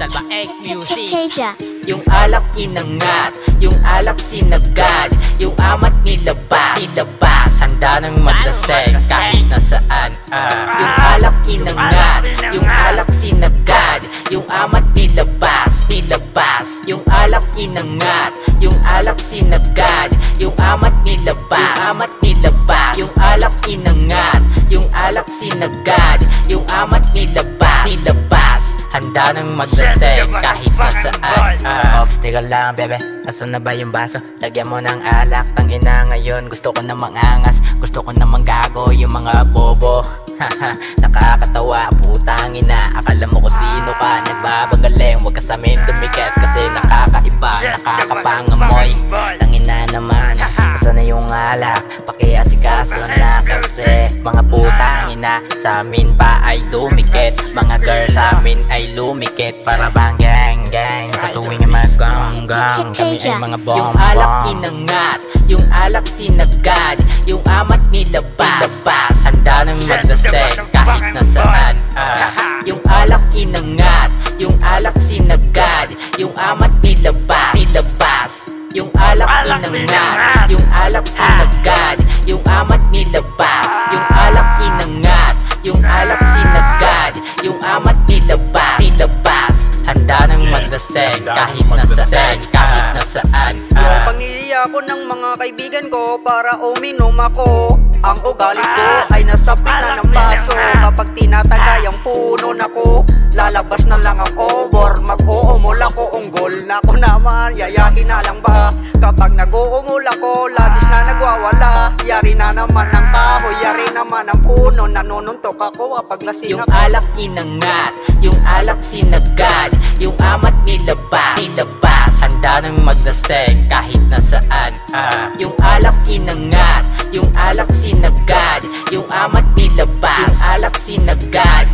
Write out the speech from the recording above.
Salva X Music. Keja. Yung alak inangat, yung alak sinagad, yung amat nilabas, handa nang maglaseng kahit nasaan. Yung alak inangat, yung alak sinagad, yung amat nilabas, yung alak inangat, yung alak sinagad, yung amat nilabas, yung alak inangat, yung alak sinagad, yung amat nilabas, handa nang maglaseng kahit nasaan. Ops, teka lang bebe, asan na ba yung baso? Lagyan mo ng alak, tangina ngayon gusto ko na mangangas, gusto ko na manggago yung mga bobo. Haha, nakakatawa, putang ina, akala mo kung sino ka, nagbabagaling, wag ka sa amin dumikit kasi nakakaiba, nakakapangamoy. Tangina naman, asan na yung alak, pakiasikaso na kasi mga putang ina, sa amin pa ay dumikit, mga girl sa amin ay lumikit, para bang gang sa tuwing mag-gang-gang, kami ay mga bomb. Yung alak inangat, yung alak sinagad, yung amat nilabas, handa nang maglaseng kahit nasaan. Yung alak inangat, yung alak sinagad, yung amat nilabas, yung alak inangat, yung alak sinagad, yung amat nilabas, yung alak inangat, yung alak sinagad, yung amat nilabas, handa nang maglaseng kahit nasaan, Yung pangiiyak ko ng mga kaibigan ko para uminom ako. Ang ugali ko ay nasapit na ng baso. Kapag tinatagay ang puno na ko, lalabas na lang ako or mag-uumol ako. Unggol na ko naman, yayahin na lang ba? Kapag nag-uumol ako, labis na nagwawala. Yari na naman ang kahoy, yari naman ang puno. Nanununtok ako kapag lasing yung ako. alak inangat, yung alak sinagad, yung amat nilabas, handa nang maglaseng kahit nasaan. Yung alak inangat, yung alak sinagad, yung amat nilabas, yung alak sinagad,